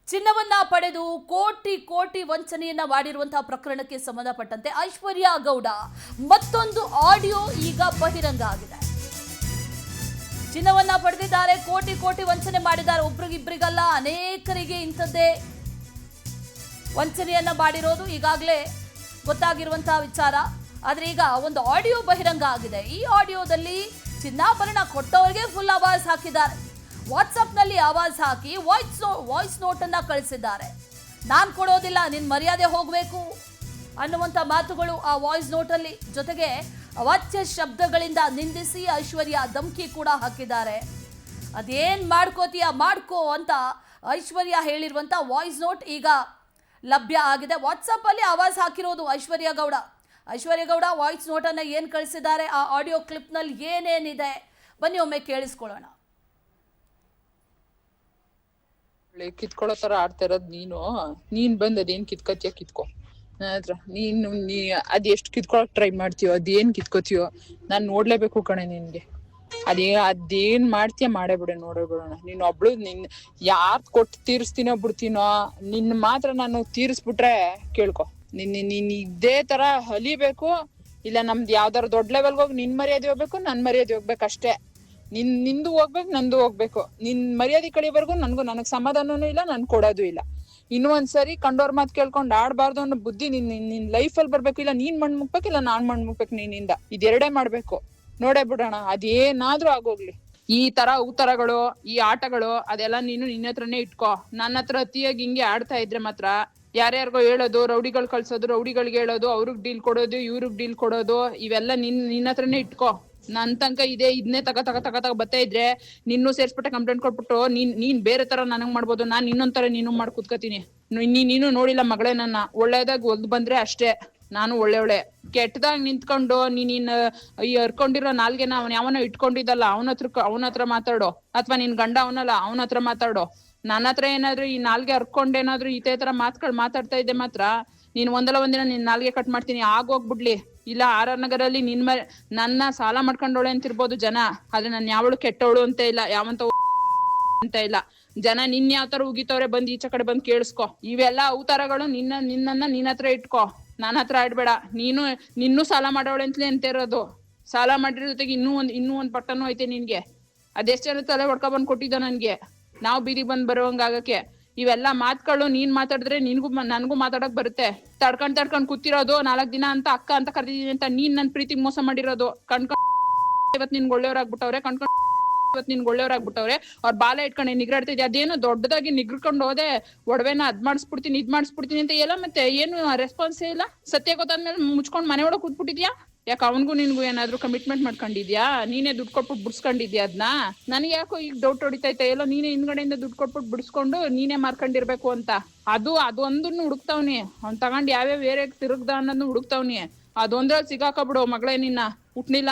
ಚಿನ್ನವನ್ನ ಪಡೆದು ಕೋಟಿ ಕೋಟಿ ವಂಚನೆಯನ್ನ ಮಾಡಿರುವಂತಹ ಪ್ರಕರಣಕ್ಕೆ ಸಂಬಂಧಪಟ್ಟಂತೆ ಐಶ್ವರ್ಯ ಗೌಡ ಮತ್ತೊಂದು ಆಡಿಯೋ ಈಗ ಬಹಿರಂಗ ಆಗಿದೆ. ಚಿನ್ನವನ್ನ ಪಡೆದಿದ್ದಾರೆ, ಕೋಟಿ ಕೋಟಿ ವಂಚನೆ ಮಾಡಿದ್ದಾರೆ. ಒಬ್ರಿಗಿಬ್ರಿಗಲ್ಲ, ಅನೇಕರಿಗೆ ಇಂಥದ್ದೇ ವಂಚನೆಯನ್ನ ಮಾಡಿರೋದು ಈಗಾಗಲೇ ಗೊತ್ತಾಗಿರುವಂತಹ ವಿಚಾರ. ಆದ್ರೆ ಈಗ ಒಂದು ಆಡಿಯೋ ಬಹಿರಂಗ ಆಗಿದೆ. ಈ ಆಡಿಯೋದಲ್ಲಿ ಚಿನ್ನಾಭರಣ ಕೊಟ್ಟವರಿಗೆ ಫುಲ್ ಆವಾಜ್ ಹಾಕಿದ್ದಾರೆ. ವಾಟ್ಸಪ್ನಲ್ಲಿ ಆವಾಜ್ ಹಾಕಿ ವಾಯ್ಸ್ ನೋಟನ್ನು ಕಳಿಸಿದ್ದಾರೆ. ನಾನು ಕೊಡೋದಿಲ್ಲ, ನಿನ್ನ ಮರ್ಯಾದೆ ಹೋಗಬೇಕು ಅನ್ನುವಂಥ ಮಾತುಗಳು ಆ ವಾಯ್ಸ್ ನೋಟಲ್ಲಿ. ಜೊತೆಗೆ ಅವಾಚ್ಯ ಶಬ್ದಗಳಿಂದ ನಿಂದಿಸಿ ಐಶ್ವರ್ಯ ಧಮಕಿ ಕೂಡ ಹಾಕಿದ್ದಾರೆ. ಅದೇನು ಮಾಡ್ಕೋತೀಯ ಮಾಡ್ಕೋ ಅಂತ ಐಶ್ವರ್ಯ ಹೇಳಿರುವಂಥ ವಾಯ್ಸ್ ನೋಟ್ ಈಗ ಲಭ್ಯ ಆಗಿದೆ. ವಾಟ್ಸಪ್ಪಲ್ಲಿ ಆವಾಜ್ ಹಾಕಿರೋದು ಐಶ್ವರ್ಯ ಗೌಡ ವಾಯ್ಸ್ ನೋಟನ್ನು ಏನು ಕಳಿಸಿದ್ದಾರೆ, ಆ ಆಡಿಯೋ ಕ್ಲಿಪ್ನಲ್ಲಿ ಏನೇನಿದೆ ಬನ್ನಿ ಒಮ್ಮೆ ಕೇಳಿಸ್ಕೊಳ್ಳೋಣ. ಕಿತ್ಕೊಳ್ಳೋ ತರ ಆಡ್ತಾ ಇರೋದ್ ನೀನ್ ಬಂದ್ ಅದೇನ್ ಕಿತ್ಕೋತಿಯ ಕಿತ್ಕೋ. ನನ್ನ ಹತ್ರ ನೀ ಅದ್ ಎಷ್ಟು ಕಿತ್ಕೊಳಕ್ ಟ್ರೈ ಮಾಡ್ತೀಯೋ, ಅದೇನ್ ಕಿತ್ಕೋತೀಯೋ ನಾನ್ ನೋಡ್ಲೇಬೇಕು ಕಣೆ ನಿನ್ಗೆ. ಅದೇನ್ ಮಾಡ್ತೀಯ ಮಾಡೇ ಬಿಡ, ನೋಡೇ ಬಿಡೋಣ. ನೀನ್ ಒಬ್ಳು ಯಾರ್ ಕೊಟ್ಟು ತೀರಿಸ್ತೀನೋ ಬಿಡ್ತೀನೋ, ನಿನ್ ಮಾತ್ರ ನಾನು ತೀರಿಸ್ಬಿಟ್ರೆ ಕೇಳ್ಕೊ. ನೀನ್ ಇದೇ ತರ ಹಲಿಬೇಕು, ಇಲ್ಲ ನಮ್ದು ಯಾವ್ದಾರ ದೊಡ್ಡ ಲೆವೆಲ್ಗೆ ಹೋಗಿ ನಿನ್ ಮರ್ಯಾದೆ ಹೋಗ್ಬೇಕು, ನನ್ ಮರ್ಯಾದೆ ಹೋಗ್ಬೇಕು ಅಷ್ಟೇ. ನಿಂದು ಹೋಗ್ಬೇಕು, ನಂದು ಹೋಗ್ಬೇಕು. ನಿನ್ ಮರ್ಯಾದೆ ಕಳಿವರೆಗೂ ನನಗ್ ಸಮಾಧಾನನೂ ಇಲ್ಲ, ನನ್ ಕೊಡೋದು ಇಲ್ಲ. ಇನ್ನು ಒಂದ್ಸರಿ ಕಂಡೋರ್ ಮಾತ್ ಕೇಳ್ಕೊಂಡ್ ಆಡ್ಬಾರ್ದು ಅನ್ನೋ ಬುದ್ಧಿ ನಿನ್ ಲೈಫ್ ಅಲ್ಲಿ ಬರ್ಬೇಕು. ಇಲ್ಲ ನೀನ್ ಮಣ್ ಮುಗ್ಬೇಕು, ಇಲ್ಲ ನಾನ್ ಮಣ್ ಮುಗ್ಬೇಕು ನಿನ್ನಿಂದ. ಇದೆರಡೇ ಮಾಡ್ಬೇಕು. ನೋಡೇ ಬಿಡೋಣ, ಅದೇನಾದ್ರೂ ಆಗೋಗ್ಲಿ. ಈ ಉತ್ತರಗಳು, ಈ ಆಟಗಳು ಅದೆಲ್ಲ ನೀನು ನಿನ್ನ ಹತ್ರನೇ ಇಟ್ಕೋ. ನನ್ನ ಹತ್ರ ಅತಿಯಾಗಿ ಹಿಂಗೆ ಆಡ್ತಾ ಇದ್ರೆ ಮಾತ್ರ ಯಾರ್ಯಾರಿಗೋ ಹೇಳೋದು, ರೌಡಿಗಳು ಕಳ್ಸೋದು, ರೌಡಿಗಳಿಗೆ ಹೇಳೋದು, ಅವ್ರಿಗೆ ಡೀಲ್ ಕೊಡೋದು, ಇವ್ರಿಗೆ ಡೀಲ್ ಕೊಡೋದು, ಇವೆಲ್ಲ ನಿನ್ನ ಹತ್ರನೇ ಇಟ್ಕೋ. ನನ್ ತನಕ ಇದನ್ನೇ ತಗ ಬರ್ತಾ ಇದ್ರೆ ನಿನ್ನೂ ಸೇರ್ಸ್ಬಿಟ್ಟೆ ಕಂಪ್ಲೇಂಟ್ ಕೊಟ್ಬಿಟ್ಟು ನೀನ್ ಬೇರೆ ತರ ನನಗ್ ಮಾಡ್ಬೋದು. ನಾನ್ ಇನ್ನೊಂದ್ ತರ ನೀನು ಮಾಡ್ ಕೂತ್ಕತೀನಿ. ನೀನು ನೋಡಿಲ್ಲ ಮಗಳೇ, ನನ್ನ ಒಳ್ಳೇದಾಗ ಒಲ್ದ್ ಬಂದ್ರೆ ಅಷ್ಟೇ ನಾನು ಒಳ್ಳೆ. ಕೆಟ್ಟದಾಗ ನಿಂತ್ಕೊಂಡು ನೀನ್ ಹರ್ಕೊಂಡಿರೋ ನಾಲ್ಗೆನ ಅವನ್ ಯಾವನೋ ಇಟ್ಕೊಂಡಿದ್ದಲ್ಲ ಅವನ ಹತ್ರ ಮಾತಾಡೋ, ಅಥವಾ ನಿನ್ ಗಂಡ ಅವನಲ್ಲ ಅವನ ಹತ್ರ ಮಾತಾಡೋ. ನನ್ನ ಹತ್ರ ಏನಾದ್ರು ಈ ನಾಲ್ಗೆ ಹರ್ಕೊಂಡೇನಾದ್ರು ಇದೇ ತರ ಮಾತಾಡ್ತಾ ಇದ್ದೆ ಮಾತ್ರ ನೀನ್ ಒಂದಲ್ಲ ಒಂದಿನ ನಿನ್ ನಾಲ್ಗೆ ಕಟ್ ಮಾಡ್ತೀನಿ, ಆಗೋಗ್ಬಿಡ್ಲಿ. ಇಲ್ಲ RR ನಗರಲ್ಲಿ ನನ್ನ ಸಾಲ ಮಾಡ್ಕೊಂಡೋಳೆ ಅಂತಿರ್ಬೋದು ಜನ, ಆದ್ರೆ ನಾನು ಯಾವಳು ಕೆಟ್ಟವಳು ಅಂತ ಇಲ್ಲ, ಯಾವಂತ ಅಂತ ಇಲ್ಲ. ಜನ ನಿನ್ ಯಾವ ತರ ಉಗಿತವ್ರೆ ಬಂದ್ ಈಚೆ ಕಡೆ ಬಂದ್ ಕೇಳಿಸ್ಕೊ. ಇವೆಲ್ಲ ಅವತಾರಗಳು ನಿನ್ನ ಹತ್ರ ಇಟ್ಕೋ, ನನ್ನ ಹತ್ರ ಆಡ್ಬೇಡ. ನಿನ್ನೂ ಸಾಲ ಮಾಡೋಳೆ ಅಂತಲೇ ಅಂತ ಇರೋದು. ಸಾಲ ಮಾಡಿರೋ ಜೊತೆಗೆ ಇನ್ನೂ ಒಂದ್ ಪಟ್ಟನೂ ಐತೆ ನಿನ್ಗೆ. ಅದೆಷ್ಟ್ ಜನ ತಲೆ ಹೊಡ್ಕೊ ಬಂದ್ ಕೊಟ್ಟಿದ್ದ ನನ್ಗೆ, ನಾವು ಬೀದಿಗೆ ಬಂದ್ ಬರೋವಂಗಾಗಕ್ಕೆ. ಇವೆಲ್ಲ ಮಾತುಗಳು ನೀನ್ ಮಾತಾಡಿದ್ರೆ ನನ್ಗೂ ಮಾತಾಡಕ್ ಬರುತ್ತೆ. ತಡ್ಕೊಂಡ್ ಕೂತಿರೋದು 4 ದಿನ ಅಂತ ಅಕ್ಕ ಅಂತ ಕರೆದಿದ್ದೀನಿ ಅಂತ ನೀನ್ ನನ್ ಪ್ರೀತಿಗೆ ಮೋಸ ಮಾಡಿರೋದು. ಇವತ್ ನಿನ್ಗೆ ಒಳ್ಳೆಯವ್ರಾಗ್ಬಿಟ್ಟವ್ರೆ, ಇವತ್ ನಿನ್ಗೆ ಒಳ್ಳೆಯವ್ರಾಗ್ಬಿಟ್ಟವ್ರೆ. ಅವ್ರ ಬಾಲ ಇಟ್ಕೊಂಡೆ ನಿಗ್ರಾಡ್ತಿದ್ದೆ. ಅದೇನು ದೊಡ್ಡದಾಗಿ ನಿಗ್ರಕೊಂಡು ಹೋದೆ, ಒಡವೆನ ಇದ್ ಮಾಡಿಸ್ಬಿಡ್ತೀನಿ ಅಂತ ಎಲ್ಲ. ಮತ್ತೆ ಏನು ರೆಸ್ಪಾನ್ಸೇ ಇಲ್ಲ. ಸತ್ಯ ಗೊತ್ತಾದ್ಮೇಲೆ ಮುಚ್ಕೊಂಡ್ ಮನೆ ಒಳಗ್ ಕೂತ್ಬಿಟ್ಟಿದ್ಯಾ. ಯಾಕೆ ಅವನ್ಗೂ ನಿನ್ಗೂ ಏನಾದ್ರು ಕಮಿಟ್ಮೆಂಟ್ ಮಾಡ್ಕೊಂಡಿದ್ಯಾ? ನೀನೇ ದುಡ್ಡು ಕೊಟ್ಬಿಟ್ಟು ಬಿಡ್ಸ್ಕೊಂಡಿದ್ಯಾ ಅದ್ನ? ನನಗೆ ಯಾಕೋ ಈಗ ಡೌಟ್ ಹೊಡಿತೈತೆ, ಎಲ್ಲೋ ನೀನೇ ಹಿಂದ್ಗಡೆಯಿಂದ ದುಡ್ಡು ಕೊಟ್ಬಿಟ್ಟು ಬಿಡಿಸ್ಕೊಂಡು ನೀನೇ ಮಾರ್ಕೊಂಡಿರ್ಬೇಕು ಅಂತ. ಅದೊಂದನ್ನು ಹುಡುಕ್ತಾವ್ನಿ ಅವ್ನ್ ತಗೊಂಡ್ ಯಾವ್ಯಾವ ಬೇರೆ ತಿರುಗ್ದ ಅನ್ನೋದನ್ನ ಹುಡುಕ್ತಾವ್ನಿ. ಅದೊಂದ್ರಲ್ಲಿ ಸಿಗಾಕಬಿಡು ಮಗಳೇ, ನಿನ್ನ ಹುಟ್ನಿಲ್ಲ